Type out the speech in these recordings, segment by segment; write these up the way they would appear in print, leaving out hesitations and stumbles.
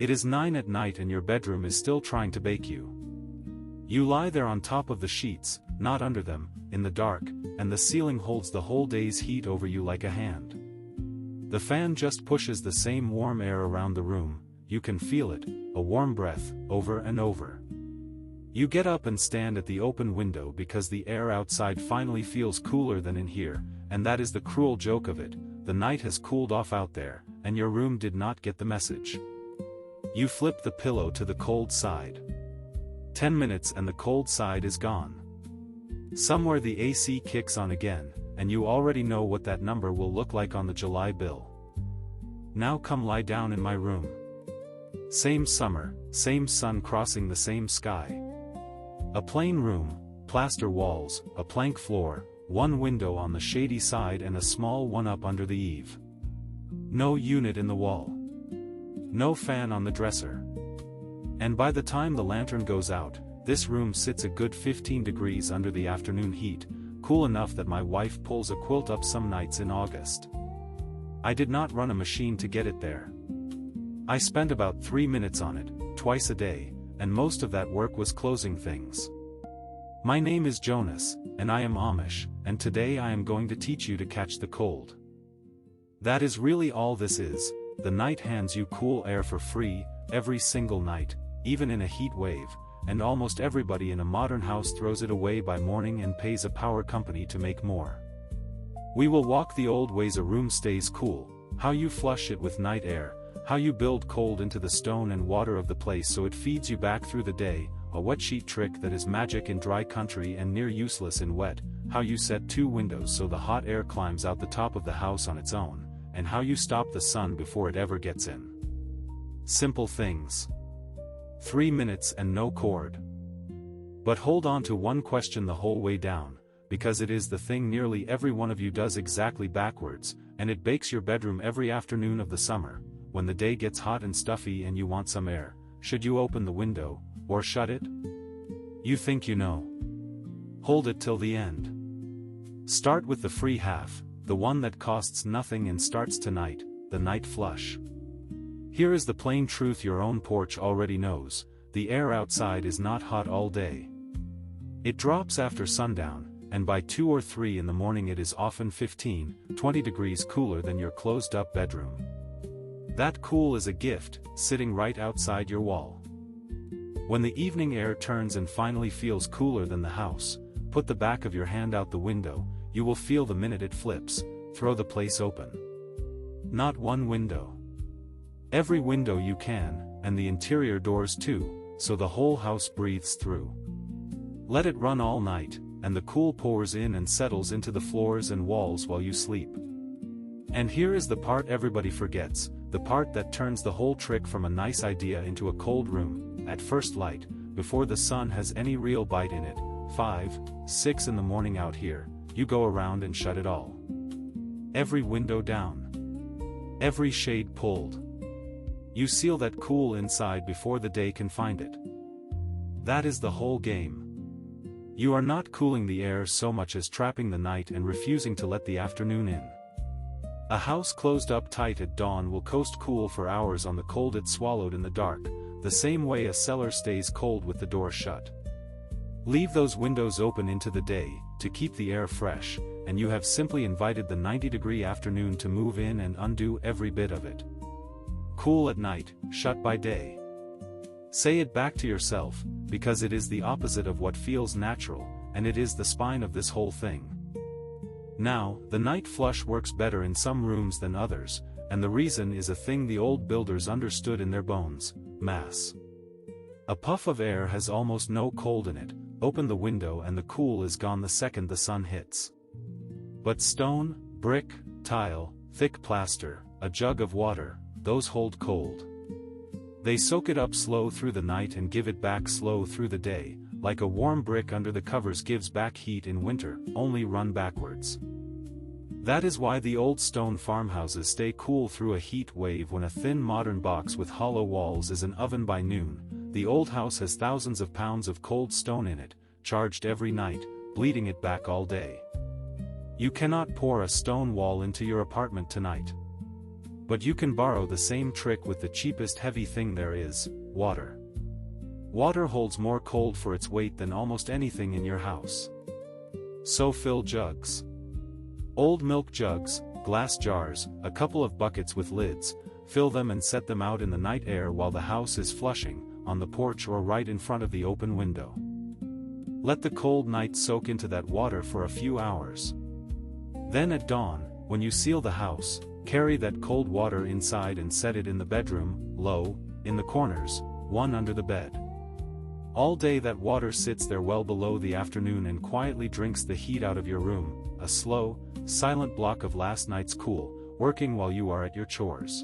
It is 9 at night and your bedroom is still trying to bake you. You lie there on top of the sheets, not under them, in the dark, and the ceiling holds the whole day's heat over you like a hand. The fan just pushes the same warm air around the room, you can feel it, a warm breath, over and over. You get up and stand at the open window because the air outside finally feels cooler than in here, and that is the cruel joke of it, the night has cooled off out there, and your room did not get the message. You flip the pillow to the cold side. 10 minutes and the cold side is gone. Somewhere the AC kicks on again, and you already know what that number will look like on the July bill. Now come lie down in my room. Same summer, same sun crossing the same sky. A plain room, plaster walls, a plank floor, one window on the shady side and a small one up under the eave. No unit in the wall. No fan on the dresser. And by the time the lantern goes out, this room sits a good 15 degrees under the afternoon heat, cool enough that my wife pulls a quilt up some nights in August. I did not run a machine to get it there. I spent about 3 minutes on it, twice a day, and most of that work was closing things. My name is Jonas, and I am Amish, and today I am going to teach you to catch the cold. That is really all this is. The night hands you cool air for free, every single night, even in a heat wave, and almost everybody in a modern house throws it away by morning and pays a power company to make more. We will walk the old ways a room stays cool, how you flush it with night air, how you build cold into the stone and water of the place so it feeds you back through the day, a wet sheet trick that is magic in dry country and near useless in wet, how you set 2 windows so the hot air climbs out the top of the house on its own, and how you stop the sun before it ever gets in. Simple things. 3 minutes and no cord. But hold on to one question the whole way down, because it is the thing nearly every one of you does exactly backwards, and it bakes your bedroom every afternoon of the summer. When the day gets hot and stuffy and you want some air, should you open the window, or shut it? You think you know. Hold it till the end. Start with the free half, the one that costs nothing and starts tonight, the night flush. Here is the plain truth your own porch already knows, the air outside is not hot all day. It drops after sundown, and by 2 or 3 in the morning it is often 15, 20 degrees cooler than your closed-up bedroom. That cool is a gift, sitting right outside your wall. When the evening air turns and finally feels cooler than the house, put the back of your hand out the window, you will feel the minute it flips, throw the place open. Not one window. Every window you can, and the interior doors too, so the whole house breathes through. Let it run all night, and the cool pours in and settles into the floors and walls while you sleep. And here is the part everybody forgets, the part that turns the whole trick from a nice idea into a cold room, at first light, before the sun has any real bite in it. 5, 6 in the morning out here, you go around and shut it all. Every window down. Every shade pulled. You seal that cool inside before the day can find it. That is the whole game. You are not cooling the air so much as trapping the night and refusing to let the afternoon in. A house closed up tight at dawn will coast cool for hours on the cold it swallowed in the dark, the same way a cellar stays cold with the door shut. Leave those windows open into the day, to keep the air fresh, and you have simply invited the 90-degree afternoon to move in and undo every bit of it. Cool at night, shut by day. Say it back to yourself, because it is the opposite of what feels natural, and it is the spine of this whole thing. Now, the night flush works better in some rooms than others, and the reason is a thing the old builders understood in their bones: mass. A puff of air has almost no cold in it, open the window and the cool is gone the second the sun hits. But stone, brick, tile, thick plaster, a jug of water, those hold cold. They soak it up slow through the night and give it back slow through the day, like a warm brick under the covers gives back heat in winter, only run backwards. That is why the old stone farmhouses stay cool through a heat wave when a thin modern box with hollow walls is an oven by noon. The old house has thousands of pounds of cold stone in it, charged every night, bleeding it back all day. You cannot pour a stone wall into your apartment tonight. But you can borrow the same trick with the cheapest heavy thing there is, water. Water holds more cold for its weight than almost anything in your house. So fill jugs. Old milk jugs, glass jars, a couple of buckets with lids, fill them and set them out in the night air while the house is flushing, on the porch or right in front of the open window. Let the cold night soak into that water for a few hours. Then at dawn, when you seal the house, carry that cold water inside and set it in the bedroom, low, in the corners, one under the bed. All day that water sits there well below the afternoon and quietly drinks the heat out of your room, a slow, silent block of last night's cool, working while you are at your chores.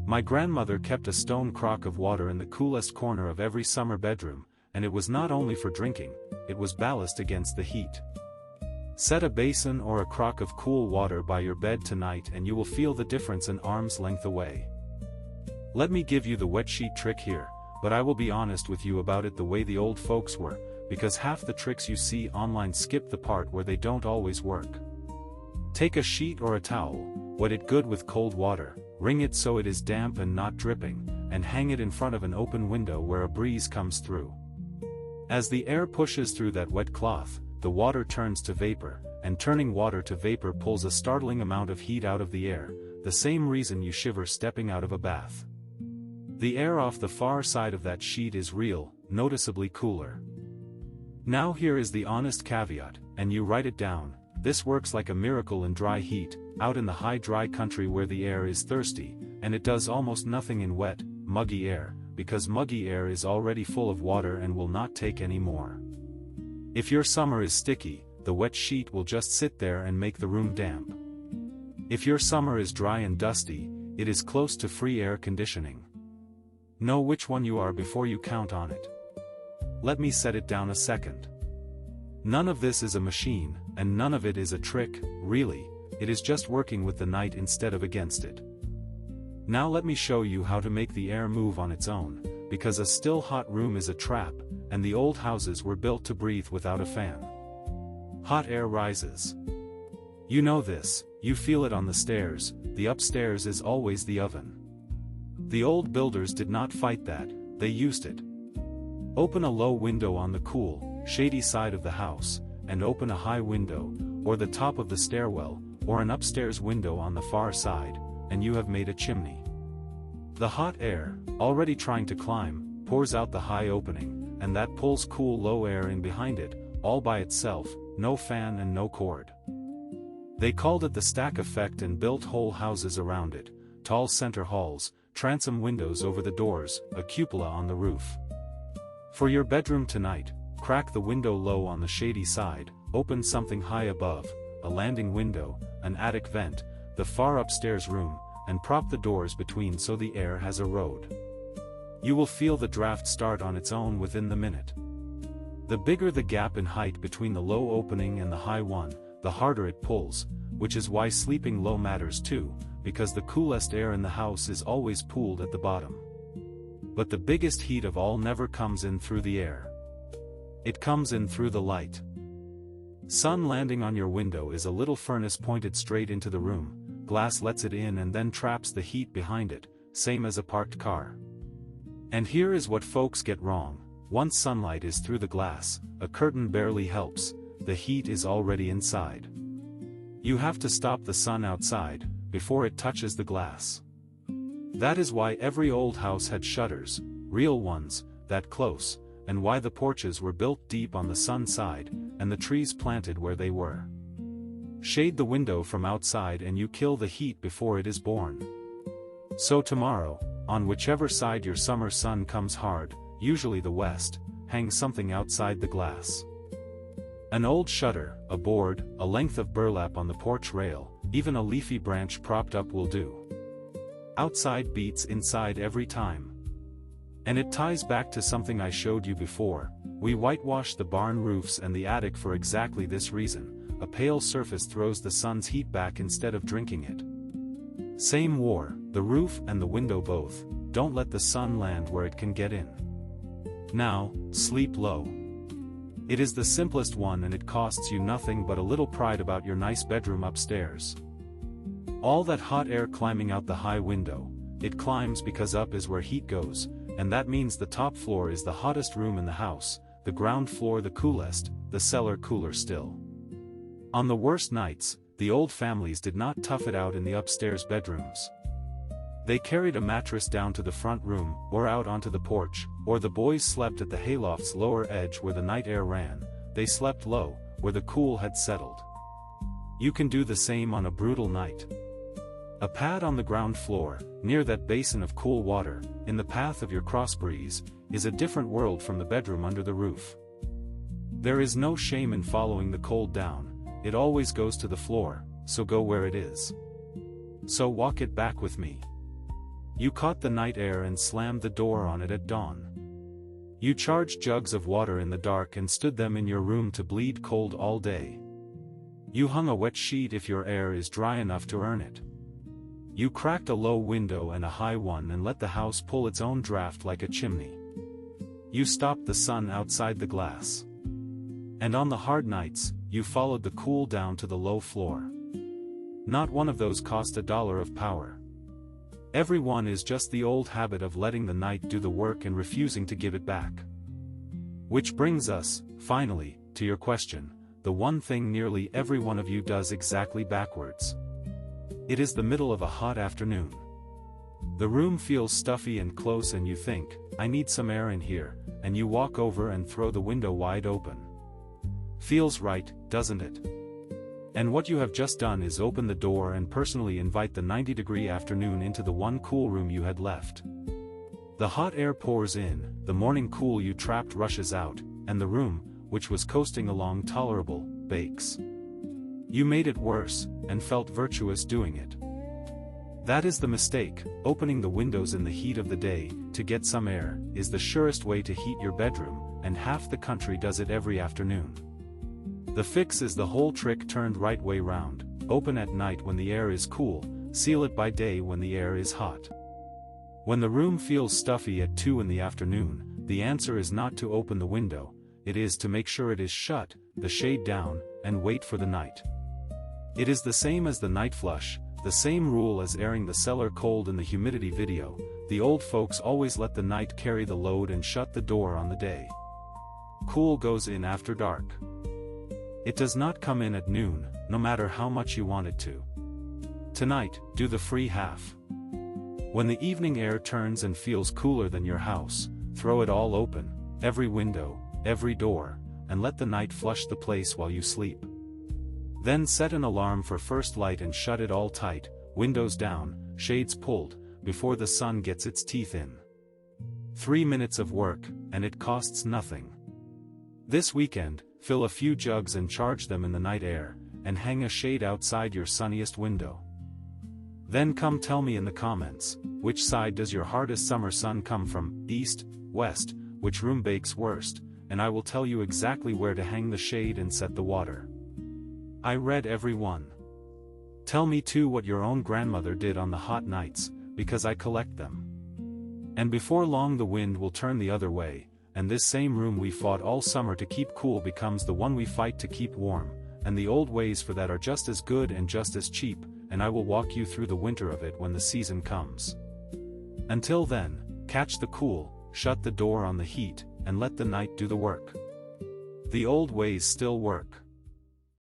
My grandmother kept a stone crock of water in the coolest corner of every summer bedroom, and it was not only for drinking, it was ballast against the heat. Set a basin or a crock of cool water by your bed tonight and you will feel the difference an arm's length away. Let me give you the wet sheet trick here, but I will be honest with you about it the way the old folks were, because half the tricks you see online skip the part where they don't always work. Take a sheet or a towel, wet it good with cold water, wring it so it is damp and not dripping, and hang it in front of an open window where a breeze comes through. As the air pushes through that wet cloth, the water turns to vapor, and turning water to vapor pulls a startling amount of heat out of the air, the same reason you shiver stepping out of a bath. The air off the far side of that sheet is real, noticeably cooler. Now here is the honest caveat, and you write it down: this works like a miracle in dry heat, out in the high dry country where the air is thirsty, and it does almost nothing in wet, muggy air, because muggy air is already full of water and will not take any more. If your summer is sticky, the wet sheet will just sit there and make the room damp. If your summer is dry and dusty, it is close to free air conditioning. Know which one you are before you count on it. Let me set it down a second. None of this is a machine, and none of it is a trick, really, it is just working with the night instead of against it. Now let me show you how to make the air move on its own, because a still hot room is a trap, and the old houses were built to breathe without a fan. Hot air rises. You know this, you feel it on the stairs, the upstairs is always the oven. The old builders did not fight that, they used it. Open a low window on the cool, shady side of the house, and open a high window, or the top of the stairwell, or an upstairs window on the far side, and you have made a chimney. The hot air, already trying to climb, pours out the high opening, and that pulls cool low air in behind it, all by itself, no fan and no cord. They called it the stack effect and built whole houses around it, tall center halls, transom windows over the doors, a cupola on the roof. For your bedroom tonight, crack the window low on the shady side, open something high above, a landing window, an attic vent, the far upstairs room, and prop the doors between so the air has a road. You will feel the draft start on its own within the minute. The bigger the gap in height between the low opening and the high one, the harder it pulls, which is why sleeping low matters too, because the coolest air in the house is always pooled at the bottom. But the biggest heat of all never comes in through the air. It comes in through the light. Sun landing on your window is a little furnace pointed straight into the room, glass lets it in and then traps the heat behind it, same as a parked car. And here is what folks get wrong: once sunlight is through the glass, a curtain barely helps, the heat is already inside. You have to stop the sun outside, before it touches the glass. That is why every old house had shutters, real ones, that close, and why the porches were built deep on the sun side, and the trees planted where they were. Shade the window from outside and you kill the heat before it is born. So tomorrow, on whichever side your summer sun comes hard, usually the west, hang something outside the glass. An old shutter, a board, a length of burlap on the porch rail, even a leafy branch propped up will do. Outside beats inside every time. And it ties back to something I showed you before: we whitewash the barn roofs and the attic for exactly this reason. A pale surface throws the sun's heat back instead of drinking it. Same war, the roof and the window both, don't let the sun land where it can get in. Now, sleep low. It is the simplest one and it costs you nothing but a little pride about your nice bedroom upstairs. All that hot air climbing out the high window, it climbs because up is where heat goes, and that means the top floor is the hottest room in the house, the ground floor the coolest, the cellar cooler still. On the worst nights, the old families did not tough it out in the upstairs bedrooms. They carried a mattress down to the front room, or out onto the porch, or the boys slept at the hayloft's lower edge where the night air ran. They slept low, where the cool had settled. You can do the same on a brutal night. A pad on the ground floor, near that basin of cool water, in the path of your cross breeze, is a different world from the bedroom under the roof. There is no shame in following the cold down, it always goes to the floor, so go where it is. So walk it back with me. You caught the night air and slammed the door on it at dawn. You charged jugs of water in the dark and stood them in your room to bleed cold all day. You hung a wet sheet if your air is dry enough to earn it. You cracked a low window and a high one and let the house pull its own draft like a chimney. You stopped the sun outside the glass. And on the hard nights, you followed the cool down to the low floor. Not one of those cost $1 of power. Every one is just the old habit of letting the night do the work and refusing to give it back. Which brings us, finally, to your question, the one thing nearly every one of you does exactly backwards. It is the middle of a hot afternoon. The room feels stuffy and close and you think, I need some air in here, and you walk over and throw the window wide open. Feels right, doesn't it? And what you have just done is open the door and personally invite the 90-degree afternoon into the one cool room you had left. The hot air pours in, the morning cool you trapped rushes out, and the room, which was coasting along tolerable, bakes. You made it worse, and felt virtuous doing it. That is the mistake. Opening the windows in the heat of the day, to get some air, is the surest way to heat your bedroom, and half the country does it every afternoon. The fix is the whole trick turned right way round. Open at night when the air is cool, seal it by day when the air is hot. When the room feels stuffy at 2 in the afternoon, the answer is not to open the window, it is to make sure it is shut, the shade down, and wait for the night. It is the same as the night flush, the same rule as airing the cellar cold in the humidity video. The old folks always let the night carry the load and shut the door on the day. Cool goes in after dark. It does not come in at noon, no matter how much you want it to. Tonight, do the free half. When the evening air turns and feels cooler than your house, throw it all open, every window, every door, and let the night flush the place while you sleep. Then set an alarm for first light and shut it all tight, windows down, shades pulled, before the sun gets its teeth in. 3 minutes of work, and it costs nothing. This weekend, fill a few jugs and charge them in the night air, and hang a shade outside your sunniest window. Then come tell me in the comments, which side does your hardest summer sun come from, east, west, which room bakes worst, and I will tell you exactly where to hang the shade and set the water. I read every one. Tell me too what your own grandmother did on the hot nights, because I collect them. And before long the wind will turn the other way, and this same room we fought all summer to keep cool becomes the one we fight to keep warm, and the old ways for that are just as good and just as cheap, and I will walk you through the winter of it when the season comes. Until then, catch the cool, shut the door on the heat, and let the night do the work. The old ways still work.